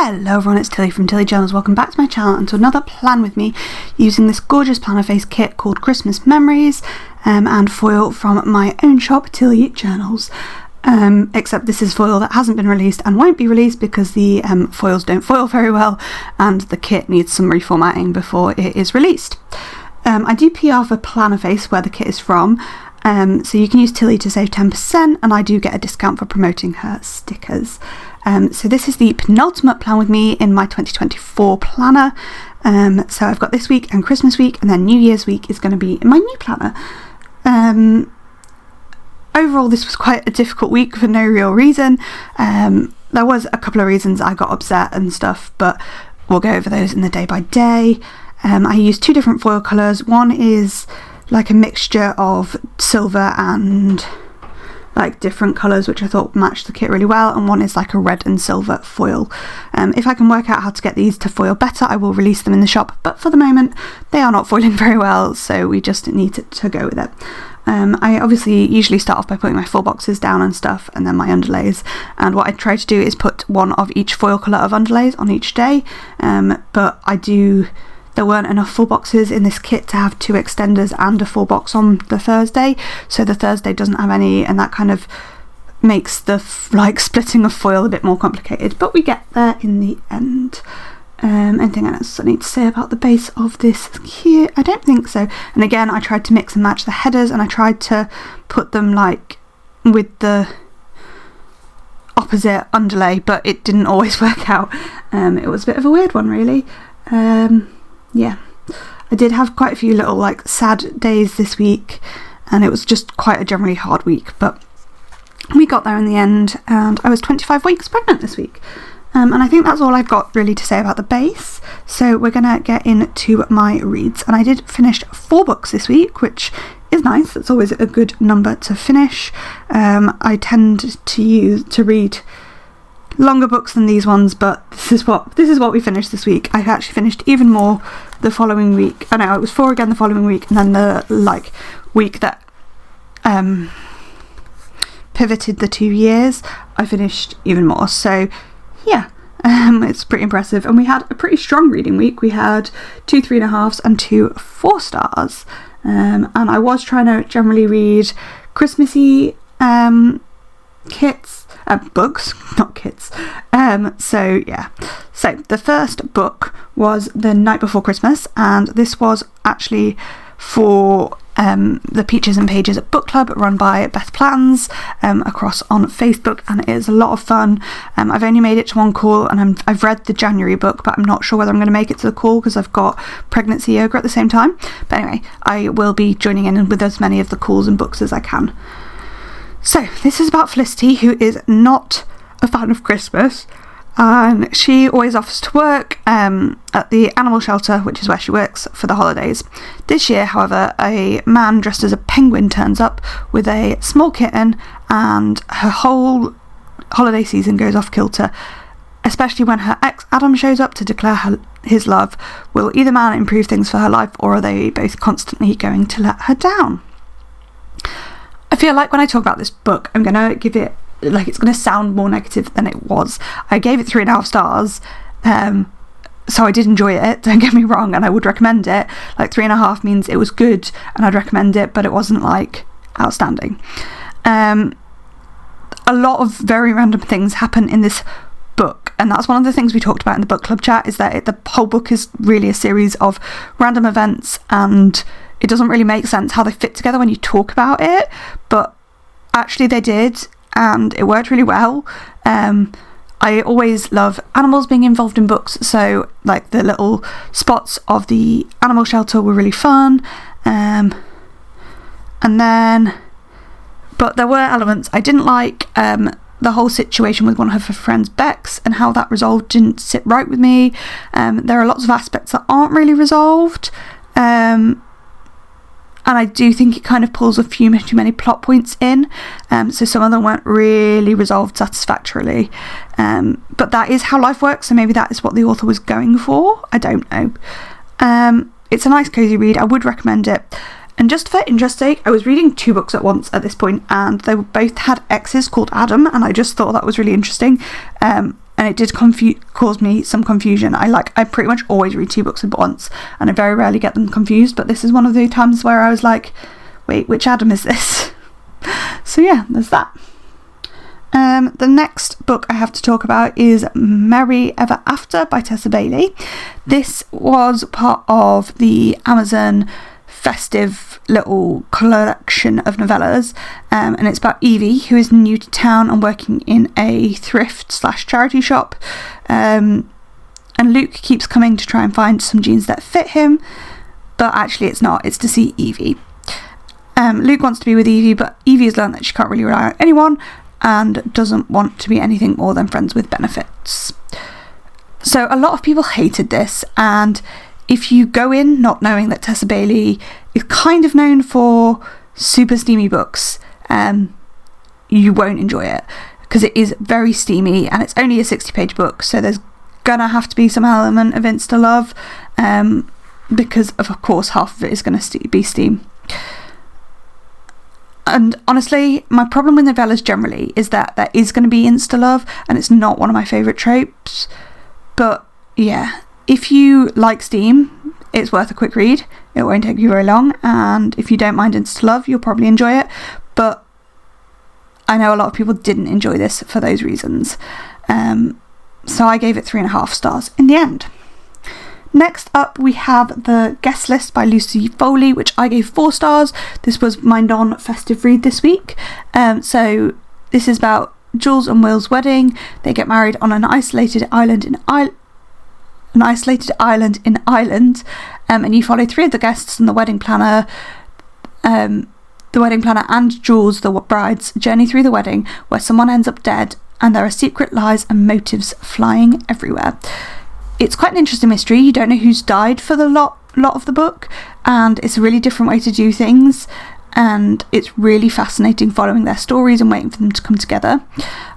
Hello everyone, it's Tilly from Tilly Journals. Welcome back to my channel and to another plan with me using this gorgeous Plannerface kit called Christmas Memories and foil from my own shop, Tilly Journals. Except this is foil that hasn't been released and won't be released because the foils don't foil very well and the kit needs some reformatting before it is released. I do PR for Plannerface, where the kit is from, so you can use Tilly to save 10% and I do get a discount for promoting her stickers. So this is the penultimate plan with me in my 2024 planner. So I've got this week and Christmas week, and then New Year's week is going to be in my new planner. Overall, this was quite a difficult week for no real reason. There was a couple of reasons I got upset and stuff, but we'll go over those in the day by day. I used two different foil colours. One is like a mixture of silver and like different colours, which I thought matched the kit really well, and one is like a red and silver foil. If I can work out how to get these to foil better, I will release them in the shop, but for the moment they are not foiling very well, so we just need to go with it. I obviously usually start off by putting my full boxes down and stuff, and then my underlays, and what I try to do is put one of each foil colour of underlays on each day, but there weren't enough full boxes in this kit to have two extenders and a full box on the Thursday, so the Thursday doesn't have any, and that kind of makes the splitting of foil a bit more complicated, but we get there in the end. Anything else I need to say about the base of this kit? I don't think so. And again, I tried to mix and match the headers, and I tried to put them like with the opposite underlay, but it didn't always work out. It was a bit of a weird one, really. Yeah, I did have quite a few little like sad days this week, and it was just quite a generally hard week, but we got there in the end, and I was 25 weeks pregnant this week. And I think that's all I've got really to say about the base, so we're gonna get into my reads. And I did finish 4 books this week, which is nice. It's always a good number to finish. I tend to read longer books than these ones, but this is what we finished this week. I actually finished even more the following week. I know it was 4 again the following week, and then the week that pivoted the 2 years, I finished even more. So yeah, it's pretty impressive, and we had a pretty strong reading week. We had 2 3.5s and 2 4 stars, and I was trying to generally read Christmassy books, not kits. So yeah, so the first book was The Night Before Christmas, and this was actually for the Peaches and Pages book club run by Beth Plans across on Facebook, and it is a lot of fun. I've only made it to one call, and I've read the January book, but I'm not sure whether I'm going to make it to the call because I've got pregnancy yoga at the same time. But anyway, I will be joining in with as many of the calls and books as I can. So this is about Felicity, who is not a fan of Christmas, and she always offers to work at the animal shelter, which is where she works for the holidays. This year, however, a man dressed as a penguin turns up with a small kitten, and her whole holiday season goes off kilter, especially when her ex Adam shows up to declare his love. Will either man improve things for her life, or are they both constantly going to let her down? I feel like when I talk about this book, I'm going to give it, it's going to sound more negative than it was. I gave it 3.5 stars, so I did enjoy it, don't get me wrong, and I would recommend it. 3.5 means it was good, and I'd recommend it, but it wasn't, outstanding. A lot of very random things happen in this book, and that's one of the things we talked about in the book club chat, is that the whole book is really a series of random events, and it doesn't really make sense how they fit together when you talk about it, but actually they did, and it worked really well. I always love animals being involved in books, so the little spots of the animal shelter were really fun, but there were elements I didn't like. The whole situation with one of her friends, Bex, and how that resolved didn't sit right with me. There are lots of aspects that aren't really resolved, and I do think it kind of pulls a few too many plot points in, so some of them weren't really resolved satisfactorily, but that is how life works, so maybe that is what the author was going for. I don't know. It's a nice cozy read. I would recommend it. And just for interest's sake, I was reading 2 books at once at this point, and they both had exes called Adam, and I just thought that was really interesting. and it did cause me some confusion. I pretty much always read 2 books at once, and I very rarely get them confused, but this is one of the times where I was like, wait, which Adam is this? So yeah, there's that. The next book I have to talk about is Merry Ever After by Tessa Bailey. This was part of the Amazon festive little collection of novellas, and it's about Evie, who is new to town and working in a thrift/charity shop, and Luke keeps coming to try and find some jeans that fit him, but actually it's to see Evie. Luke wants to be with Evie, but Evie has learned that she can't really rely on anyone and doesn't want to be anything more than friends with benefits. So a lot of people hated this, and if you go in not knowing that Tessa Bailey is kind of known for super steamy books, you won't enjoy it, because it is very steamy and it's only a 60-page book, so there's gonna have to be some element of insta love, because of course half of it is going to be steam. And honestly, my problem with novellas generally is that there is going to be insta-love, and it's not one of my favourite tropes. But yeah, if you like steam, it's worth a quick read. It won't take you very long, and if you don't mind insta-love, you'll probably enjoy it. But I know a lot of people didn't enjoy this for those reasons. So I gave it 3.5 stars in the end. Next up, we have The Guest List by Lucy Foley, which I gave 4 stars. This was my non-festive read this week. So this is about Jules and Will's wedding. They get married on an isolated island in Ireland, and you follow 3 of the guests and the wedding planner. The wedding planner and Jules, the bride's journey through the wedding, where someone ends up dead, and there are secret lies and motives flying everywhere. It's quite an interesting mystery. You don't know who's died for the lot of the book, and it's a really different way to do things, and it's really fascinating following their stories and waiting for them to come together.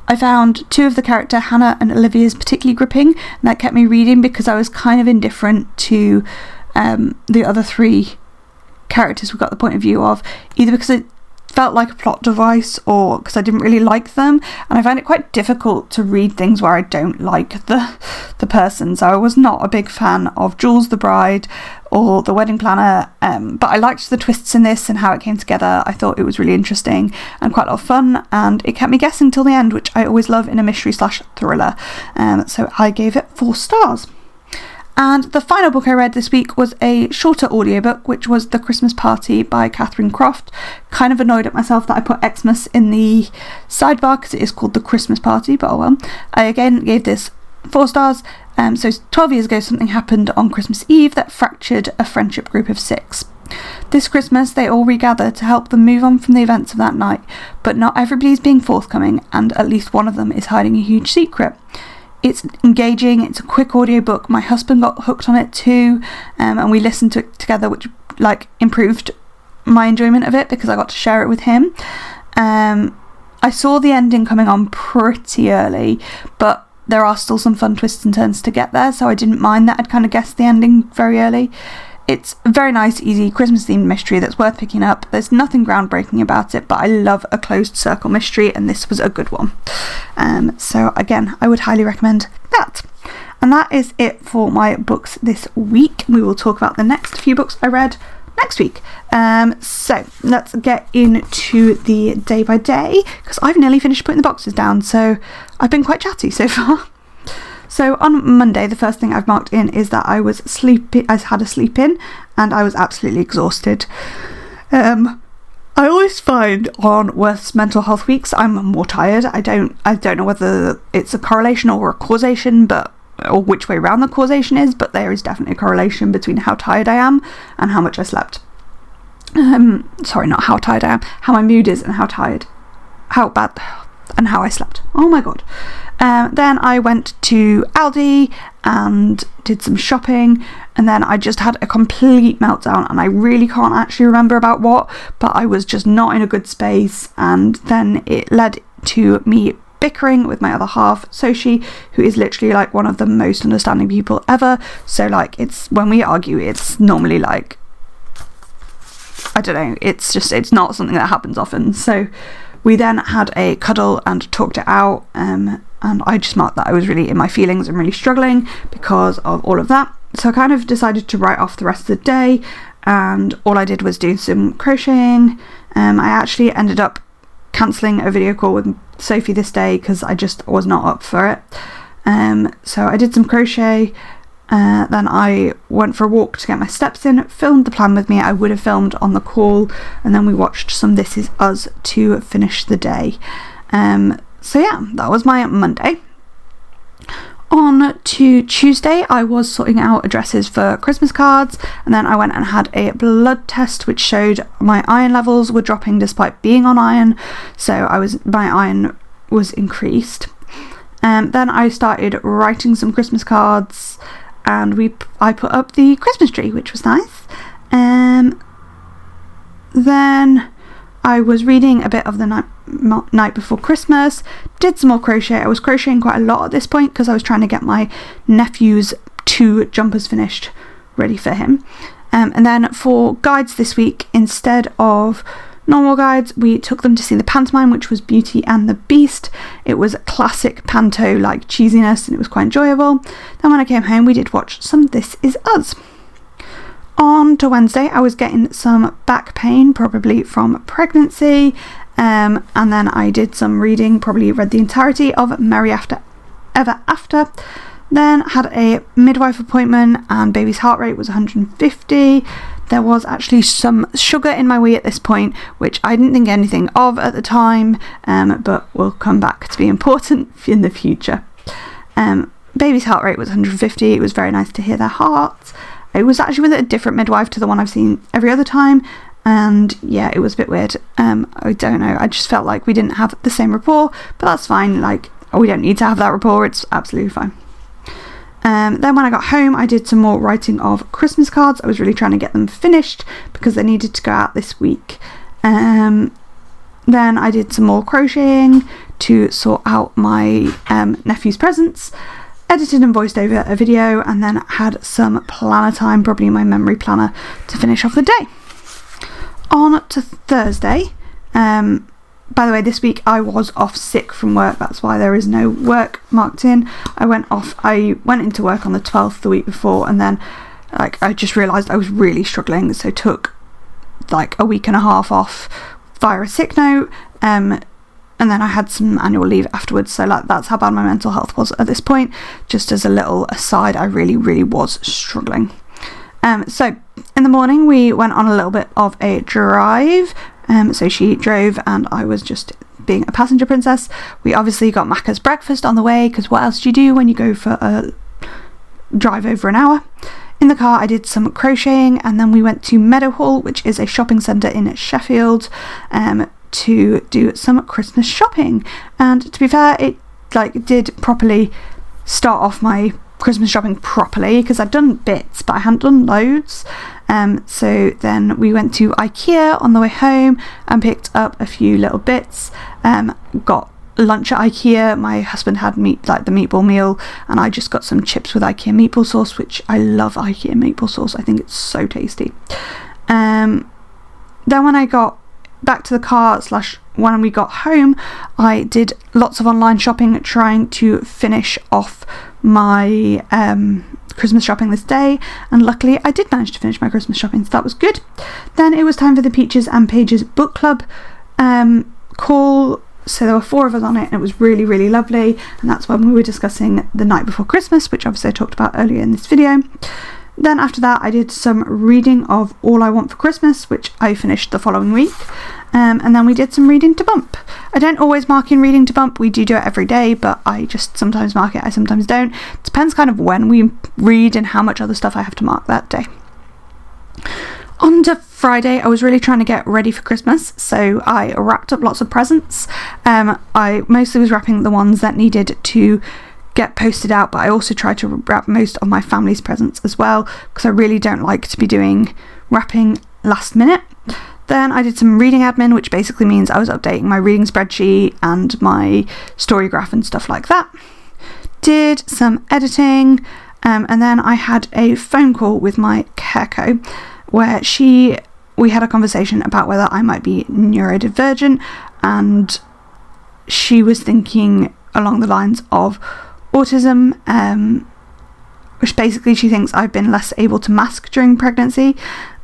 I found 2 of the character, Hannah and Olivia's, particularly gripping, and that kept me reading because I was kind of indifferent to the other 3 characters we got the point of view of, either because it felt like a plot device or because I didn't really like them, and I find it quite difficult to read things where I don't like the person. So I was not a big fan of Jules the bride or the wedding planner, but I liked the twists in this and how it came together. I thought it was really interesting and quite a lot of fun, and it kept me guessing till the end, which I always love in a mystery/thriller. So I gave it 4 stars. And the final book I read this week was a shorter audiobook, which was The Christmas Party by Catherine Croft. Kind of annoyed at myself that I put Xmas in the sidebar because it is called The Christmas Party, but oh well. I again gave this 4 stars. So 12 years ago, something happened on Christmas Eve that fractured a friendship group of 6. This Christmas, they all regather to help them move on from the events of that night, but not everybody's being forthcoming, and at least one of them is hiding a huge secret. It's engaging, it's a quick audiobook. My husband got hooked on it too, and we listened to it together, which improved my enjoyment of it because I got to share it with him. I saw the ending coming on pretty early, but there are still some fun twists and turns to get there, so I didn't mind that I'd kind of guessed the ending very early. It's a very nice, easy Christmas-themed mystery that's worth picking up. There's nothing groundbreaking about it, but I love a closed circle mystery, and this was a good one. So again, I would highly recommend that. And that is it for my books this week. We will talk about the next few books I read next week. So let's get into the day by day, because I've nearly finished putting the boxes down, so I've been quite chatty so far. So on Monday, the first thing I've marked in is that I was sleepy. I had a sleep in, and I was absolutely exhausted. I always find on worse mental health weeks I'm more tired. I don't know whether it's a correlation or a causation, or which way around the causation is, but there is definitely a correlation between how tired I am and how much I slept. Sorry, not how tired I am, how my mood is and how bad and how I slept. Oh my god. Then I went to Aldi and did some shopping, and then I just had a complete meltdown, and I really can't actually remember about what, but I was just not in a good space, and then it led to me bickering with my other half, Soshi, who is literally one of the most understanding people ever. So it's when we argue, it's normally I don't know, it's not something that happens often. So we then had a cuddle and talked it out, and I just marked that I was really in my feelings and really struggling because of all of that. So I kind of decided to write off the rest of the day, and all I did was do some crocheting. I actually ended up cancelling a video call with Sophie this day because I just was not up for it. So I did some crochet, then I went for a walk to get my steps in, filmed the plan with me. I would have filmed on the call, and then we watched some This Is Us to finish the day. So yeah, that was my Monday. On to Tuesday, I was sorting out addresses for Christmas cards, and then I went and had a blood test which showed my iron levels were dropping despite being on iron, so my iron was increased. Then I started writing some Christmas cards, and I put up the Christmas tree, which was nice. Then I was reading a bit of the night before Christmas, did some more crochet. I was crocheting quite a lot at this point because I was trying to get my nephew's 2 jumpers finished, ready for him. And then for guides this week, instead of normal guides, we took them to see the pantomime, which was Beauty and the Beast. It was classic panto like cheesiness, and it was quite enjoyable. Then when I came home, we did watch some This Is Us. On to Wednesday, I was getting some back pain, probably from pregnancy, and then I did some reading, probably read the entirety of Merry Ever After. Then had a midwife appointment, and baby's heart rate was 150. There was actually some sugar in my wee at this point, which I didn't think anything of at the time, but will come back to be important in the future. Baby's heart rate was 150. It was very nice to hear their hearts. It was actually with a different midwife to the one I've seen every other time, and yeah, it was a bit weird. I don't know, I just felt like we didn't have the same rapport, but that's fine. Like, we don't need to have that rapport, it's absolutely fine. Then when I got home, I did some more writing of Christmas cards. I was really trying to get them finished because they needed to go out this week. Then I did some more crocheting to sort out my nephew's presents, edited and voiced over a video, and then had some planner time, probably my memory planner, to finish off the day. On to Thursday. By the way, this week I was off sick from work. That's why there is no work marked in. I went into work on the 12th the week before, and then I just realised I was really struggling, so took a week and a half off via a sick note, and then I had some annual leave afterwards, so that's how bad my mental health was at this point. Just as a little aside, I really, really was struggling. So in the morning we went on a little bit of a drive. So she drove and I was just being a passenger princess. We obviously got Macca's breakfast on the way, because what else do you do when you go for a drive over an hour? In the car I did some crocheting, and then we went to Meadowhall, which is a shopping centre in Sheffield, to do some Christmas shopping. And to be fair, it did properly start off my Christmas shopping properly, because I'd done bits but I hadn't done loads. So then we went to IKEA on the way home and picked up a few little bits. Got lunch at IKEA. My husband had the meatball meal, and I just got some chips with IKEA meatball sauce, which I love IKEA meatball sauce. I think it's so tasty. Then when I got back to the car / when we got home, I did lots of online shopping, trying to finish off my Christmas shopping this day, and luckily I did manage to finish my Christmas shopping, so that was good. Then it was time for the Peaches and Pages book club call. So there were 4 of us on it, and it was really, really lovely, and that's when we were discussing The Night Before Christmas, which obviously I talked about earlier in this video. Then after that I did some reading of All I Want for Christmas, which I finished the following week, and then we did some reading to bump. I don't always mark in reading to bump, we do it every day, but I just sometimes mark it, I sometimes don't. It depends kind of when we read and how much other stuff I have to mark that day. On to Friday, I was really trying to get ready for Christmas, so I wrapped up lots of presents. I mostly was wrapping the ones that needed to get posted out, but I also tried to wrap most of my family's presents as well, because I really don't like to be doing wrapping last minute. Then I did some reading admin, which basically means I was updating my reading spreadsheet and my storygraph and stuff like that. Did some editing, and then I had a phone call with my careco, where we had a conversation about whether I might be neurodivergent, and she was thinking along the lines of autism, which basically she thinks I've been less able to mask during pregnancy,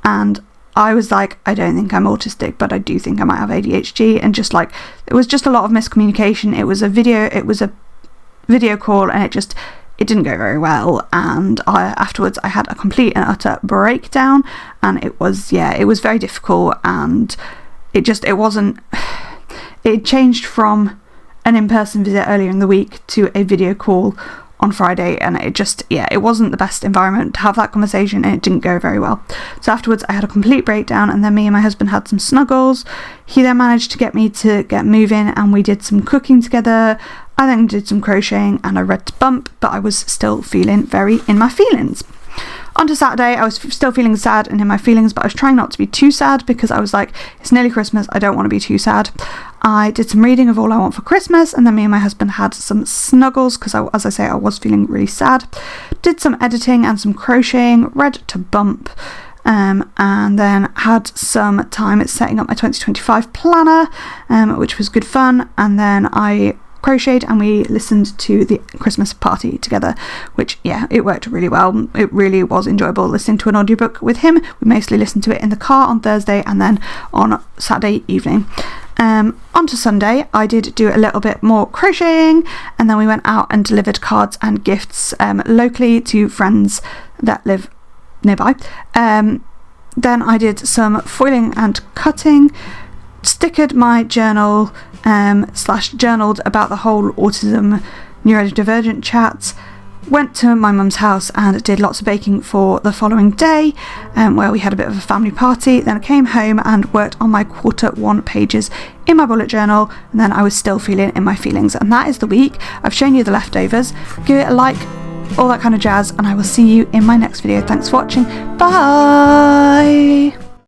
and I was like, I don't think I'm autistic, but I do think I might have ADHD, and just like, it was just a lot of miscommunication. It was a video call, and it didn't go very well, and afterwards I had a complete and utter breakdown, and it was very difficult, and it changed from an in-person visit earlier in the week to a video call on Friday, and it wasn't the best environment to have that conversation, and it didn't go very well. So afterwards I had a complete breakdown, and then me and my husband had some snuggles. He then managed to get me to get moving, and we did some cooking together. I then did some crocheting, and I read to Bump, but I was still feeling very in my feelings. On to Saturday, I was still feeling sad and in my feelings, but I was trying not to be too sad, because I was like, it's nearly Christmas, I don't want to be too sad. I did some reading of All I Want for Christmas, and then me and my husband had some snuggles, because as I say, I was feeling really sad. Did some editing and some crocheting, read to Bump, and then had some time setting up my 2025 planner, which was good fun, and then I crocheted and we listened to the Christmas party together, which it worked really well. It really was enjoyable listening to an audiobook with him. We mostly listened to it in the car on Thursday and then on Saturday evening. On to Sunday, I did do a little bit more crocheting, and then we went out and delivered cards and gifts locally to friends that live nearby. Then I did some foiling and cutting, stickered my journal, /journaled about the whole autism neurodivergent chat, went to my mum's house and did lots of baking for the following day, where we had a bit of a family party. Then I came home and worked on my Q1 pages in my bullet journal, and then I was still feeling in my feelings. And that is the week. I've shown you the leftovers. Give it a like, all that kind of jazz, and I will see you in my next video. Thanks for watching. Bye.